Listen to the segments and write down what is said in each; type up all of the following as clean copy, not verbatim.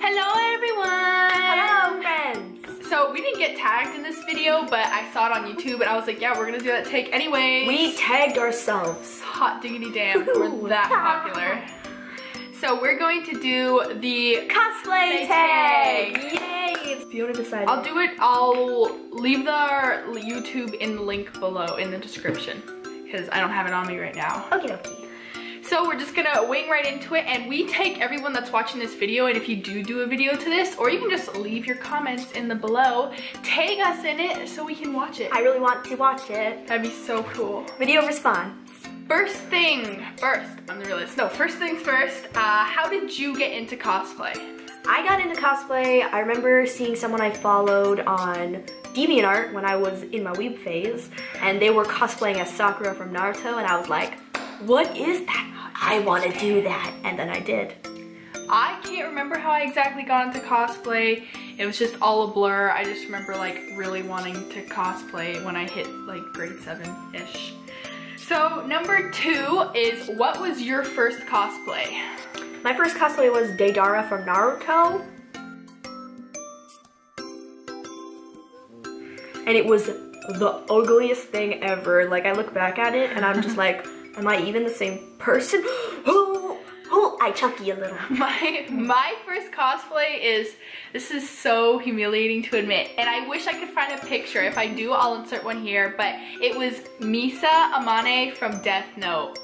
Hello everyone! Hello friends! So we didn't get tagged in this video, but I saw it on YouTube and I was like, yeah, we're gonna do that tag anyways. We tagged ourselves. Hot diggity damn, we're that popular. So we're going to do the Cosplay Tag! Yay! Fiona decided. I'll do it, I'll leave the YouTube in the link below in the description because I don't have it on me right now. Okie dokie. So we're just gonna wing right into it, and we take everyone that's watching this video, and if you do a video to this, or you can just leave your comments in the below, tag us in it so we can watch it. I really want to watch it. That'd be so cool. Video response. First things first, how did you get into cosplay? I got into cosplay, I remember seeing someone I followed on DeviantArt when I was in my weeb phase, and they were cosplaying as Sakura from Naruto, and I was like, what is that? I want to do that, and then I did. I can't remember how I exactly got into cosplay. It was just all a blur. I just remember like really wanting to cosplay when I hit like grade 7-ish. So number 2 is, what was your first cosplay? My first cosplay was Deidara from Naruto. And it was the ugliest thing ever. Like, I look back at it and I'm just like, am I even the same person? Oh, I chucky a little. My first cosplay is, this is so humiliating to admit, and I wish I could find a picture. If I do, I'll insert one here, but it was Misa Amane from Death Note.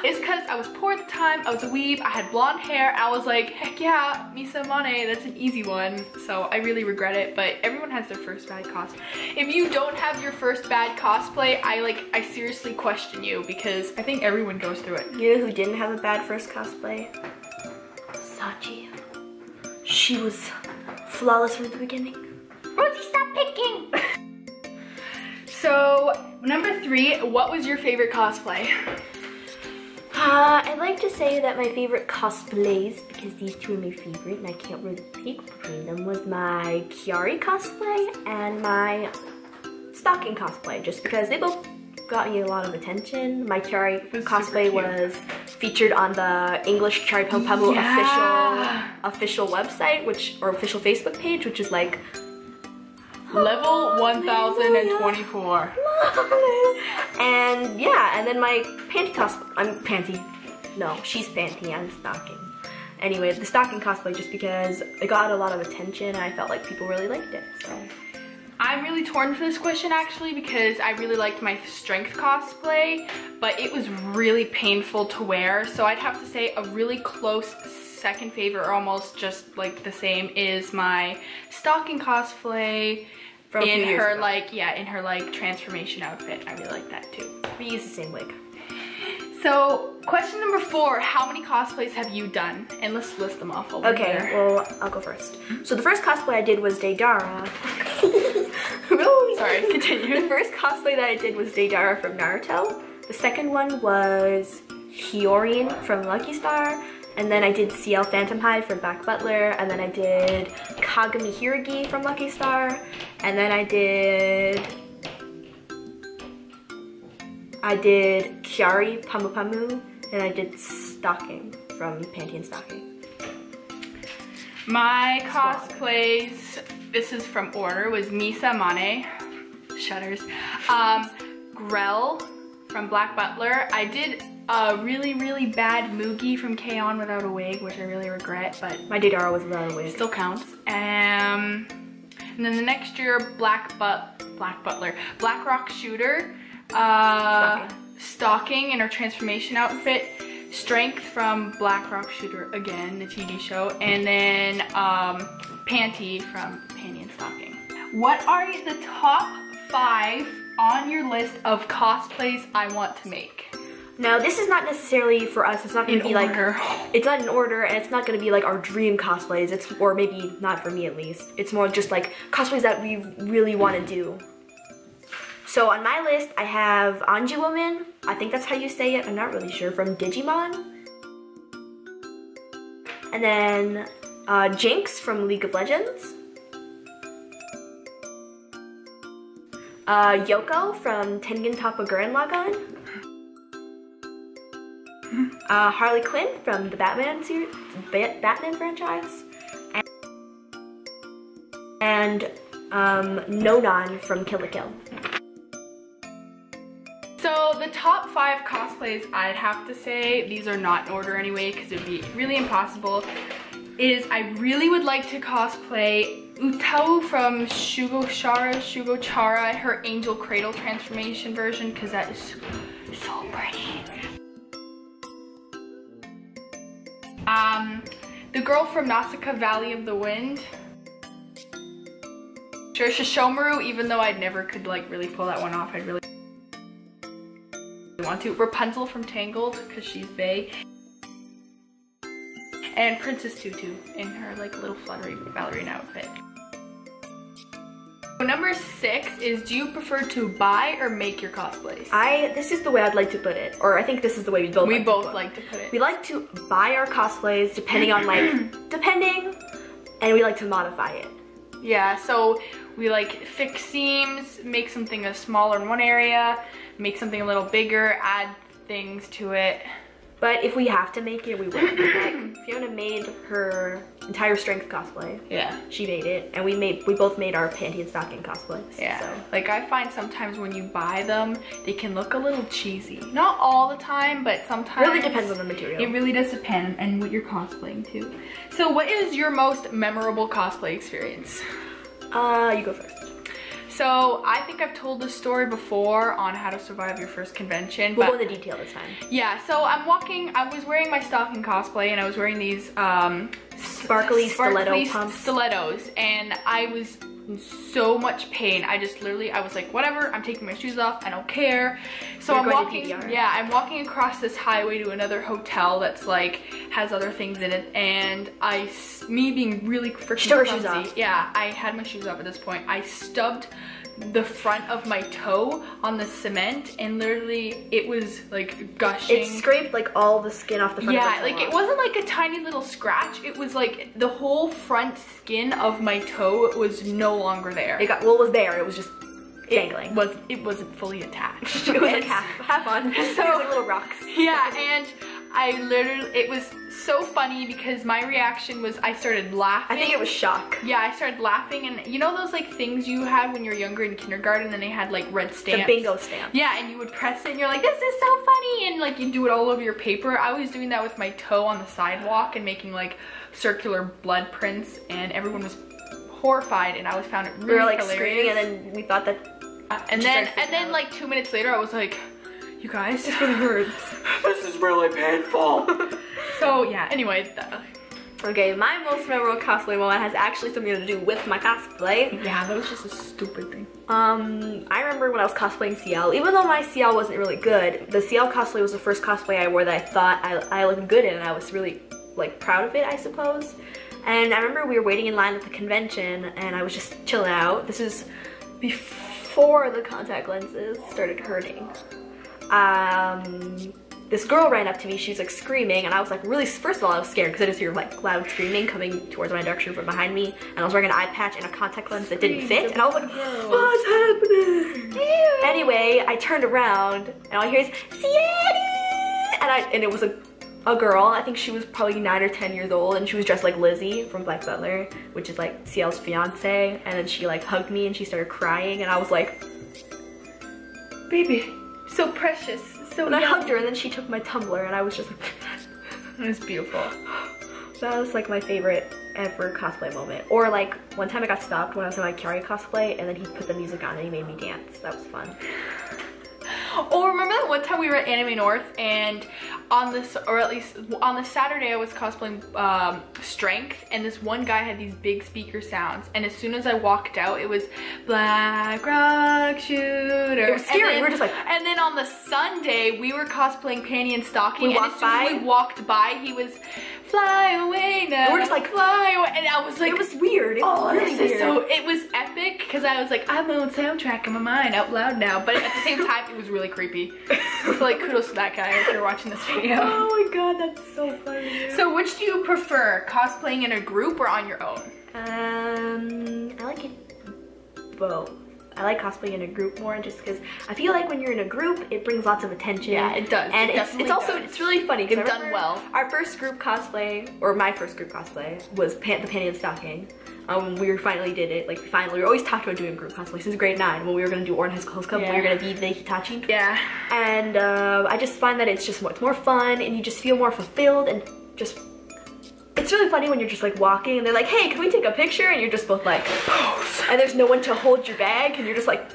It's because I was poor at the time, I was a weeb, I had blonde hair, I was like, heck yeah, Misa Amane, that's an easy one. So I really regret it, but everyone has their first bad cosplay. If you don't have your first bad cosplay, I seriously question you, because I think everyone goes through it. You know who didn't have a bad first cosplay? Sachi. She was flawless from the beginning. Rosie, stop picking! So, number 3, what was your favorite cosplay? I'd like to say that my favorite cosplays, because these two are my favorite and I can't really pick between them, was my Kiari cosplay and my Stocking cosplay, just because they both got me a lot of attention. My Kiari cosplay was featured on the English Kiari Pamu official website, or official Facebook page, which is like level 1024. And yeah, and then my panty cosplay, she's panty, I'm Stocking. Anyway, the Stocking cosplay, just because it got a lot of attention and I felt like people really liked it, so. I'm really torn for this question actually, because I really liked my strength cosplay, but it was really painful to wear, so I'd have to say a really close second favorite, or almost just like the same, is my Stocking cosplay. In her like transformation outfit. I really like that too. We use the same wig. So question number 4, how many cosplays have you done? And let's list them off over Okay, there. well, I'll go first. So the first cosplay I did was Deidara. Sorry, continue. The first cosplay that I did was Deidara from Naruto. The second one was Hyorin from Lucky Star. And then I did CL Phantom Hive from Black Butler, and then I did Kagami Hiragi from Lucky Star, and then I did Kiari Pamu Pamu, and I did Stocking from Panty and Stocking. My cosplays, this is from order, was Misa Mane, shudders, Grell from Black Butler. I did a really bad Moogie from K-On! Without a wig, which I really regret, but my Deidara was without a wig. Still counts. And then the next year, Black Rock Shooter, Stocking in her transformation outfit, Strength from Black Rock Shooter, again, the TV show, and then Panty from Panty and Stocking. What are the top 5 on your list of cosplays I want to make? Now, this is not necessarily for us. It's not going to be like, it's not in order, and it's not going to be like our dream cosplays. Or maybe not for me at least. It's more just like cosplays that we really want to do. So on my list, I have Anji Woman. I think that's how you say it. I'm not really sure. From Digimon. And then Jinx from League of Legends. Yoko from Tengen Toppa Gurren Lagann. Harley Quinn from the Batman franchise. and Nonan from Kill la Kill. So the top 5 cosplays, I'd have to say, these are not in order anyway because it would be really impossible, is I really would like to cosplay Utao from Shugochara, her Angel Cradle transformation version, because that is so pretty. The girl from Nausicaa Valley of the Wind. Sure, Shishomaru, even though I never could like really pull that one off, I'd really want to. Rapunzel from Tangled, because she's bae. And Princess Tutu in her like little fluttery ballerina outfit. So number 6 is, do you prefer to buy or make your cosplays? This is the way I'd like to put it, or I think this is the way we both like to put it. We like to buy our cosplays depending on like, and we like to modify it. Yeah, so we like fix seams, make something smaller in one area, make something a little bigger, add things to it. But if we have to make it, we will. Like, Fiona made her entire strength cosplay. Yeah. She made it, and we both made our panty and stocking cosplays. Yeah. So. Like, I find sometimes when you buy them, they can look a little cheesy. Not all the time, but sometimes. Really depends on the material. It really does depend on what you're cosplaying too. So what is your most memorable cosplay experience? You go first. So I think I've told this story before on how to survive your first convention. We'll go into detail this time. Yeah, so I was wearing my stocking cosplay and I was wearing these sparkly stiletto pumps. Stilettos, and I was in so much pain. I was like, whatever, I'm taking my shoes off, I don't care. So I'm walking, I'm walking across this highway to another hotel that's like, has other things in it, and me being really freaking clumsy. Yeah, I had my shoes off at this point. I stubbed the front of my toe on the cement, and literally it was like gushing. It scraped like all the skin off the front of my toe. Yeah, like it wasn't like a tiny little scratch. It was like the whole front skin of my toe was no longer there. It was there. It was just dangling. It wasn't fully attached. It was like half on. So it was like little rocks. Yeah, and it was so funny because my reaction was I started laughing. I think it was shock. Yeah, I started laughing, and you know those like things you had when you were younger in kindergarten, and they had like red stamps? The bingo stamp. Yeah, and you would press it and you're like, this is so funny, and like you do it all over your paper. I was doing that with my toe on the sidewalk and making like circular blood prints, and everyone was horrified, and I found it really we were like hilarious. Screaming, and then we thought that and then like 2 minutes later I was like, you guys, this really hurts. This is really painful. So yeah, anyway. Okay, my most memorable cosplay moment has actually something to do with my cosplay. Yeah, that was just a stupid thing. I remember when I was cosplaying CL, even though my CL wasn't really good, the CL cosplay was the first cosplay I wore that I thought I looked good in, and I was really like proud of it, I suppose. And I remember we were waiting in line at the convention, and I was just chilling out. This is before the contact lenses started hurting. This girl ran up to me, she was like screaming, and I was like really, first of all I was scared because I just hear like loud screaming coming towards my direction from behind me, and I was wearing an eye patch and a contact lens that didn't fit, and I was like, what's happening? Ew. Anyway, I turned around and all I hear is, Sienna! And it was a girl, I think she was probably 9 or 10 years old, and she was dressed like Lizzie from Black Butler, which is like CL's fiance, and then she like hugged me and she started crying, and I was like, baby, so precious. So and I hugged her, and then she took my tumbler, and I was just like, it was beautiful. That was like my favorite ever cosplay moment. Or like one time I got stopped when I was in my Kiari cosplay, and then he put the music on and he made me dance. That was fun. Oh, remember that one time we were at Anime North, and on this, or at least on the Saturday I was cosplaying Strength, and this one guy had these big speaker sounds, and as soon as I walked out it was Black Rock Shooter. It was scary. We were just like, and then on the Sunday we were cosplaying Panty and Stocking, and as soon as we walked by he was fly away now. And we're just like, fly away, and I was like, it was weird. It was really weird. So it was epic because I was like, I have my own soundtrack in my mind out loud now, but at the same time it was really creepy. So like, kudos to that guy if you're watching this video. Oh my god, that's so funny. So which do you prefer, cosplaying in a group or on your own? I like it both. I like cosplaying in a group more just because I feel like when you're in a group, it brings lots of attention. Yeah, it does. And it's also, it's really funny. It's done well. Our first group cosplay, or my first group cosplay, was the Panty and Stocking. We finally did it. Like we always talked about doing group cosplay since grade 9 when we were gonna do Orange High School Club. We were gonna be the Hitachi. Yeah. And I just find that it's more fun, and you just feel more fulfilled, and just it's really funny when you're just like walking and they're like, hey, can we take a picture? And you're just both like, pose. And there's no one to hold your bag, and you're just like,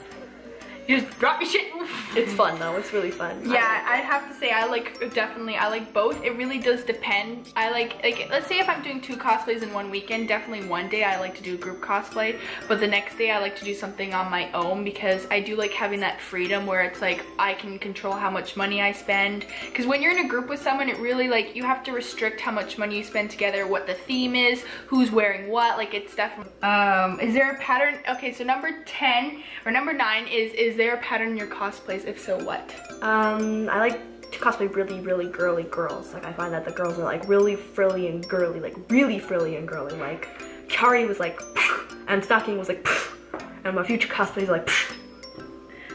you just drop your shit. It's fun though, it's really fun. Yeah, I'd have to say I like both. It really does depend. I like let's say if I'm doing 2 cosplays in one weekend, definitely one day I like to do a group cosplay, but the next day I like to do something on my own, because I do like having that freedom where it's like I can control how much money I spend. Because when you're in a group with someone, it really like you have to restrict how much money you spend together, what the theme is, who's wearing what. Like it's definitely is there a pattern? Okay, so number 10 or number 9 is there a pattern in your cosplays? If so, what? I like to cosplay really girly girls. Like I find that the girls are like really frilly and girly, like really frilly and girly. Like Kari was like, and Stocking was like, and my future cosplays are like.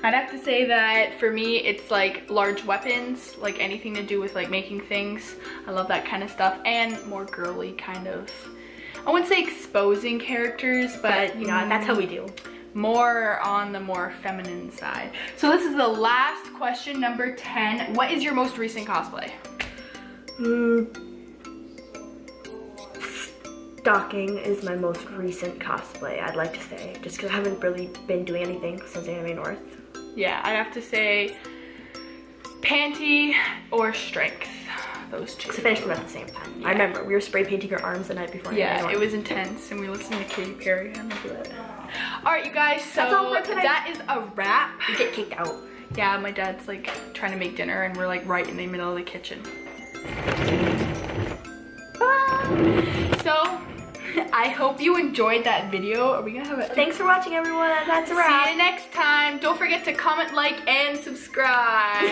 I'd have to say that for me, it's like large weapons, like anything to do with like making things. I love that kind of stuff, and more girly kind of. I wouldn't say exposing characters, but you know that's how we do. More on the more feminine side. So this is the last question, number 10. What is your most recent cosplay? Stocking is my most recent cosplay, I'd like to say, just because I haven't really been doing anything since Anime North. Yeah, I'd have to say Panty or Strength. Those 2. Because I finished them at the same time. Yeah. I remember we were spray painting your arms the night before. Yeah, it was intense, and we listened to Katy Perry and we did it. Alright, you guys, so that's all for today. That is a wrap. We get kicked out. Yeah, my dad's like trying to make dinner, and we're like right in the middle of the kitchen. So I hope you enjoyed that video. Are we gonna have it? Thanks for watching, everyone. That's a wrap. See you next time. Don't forget to comment, like, and subscribe.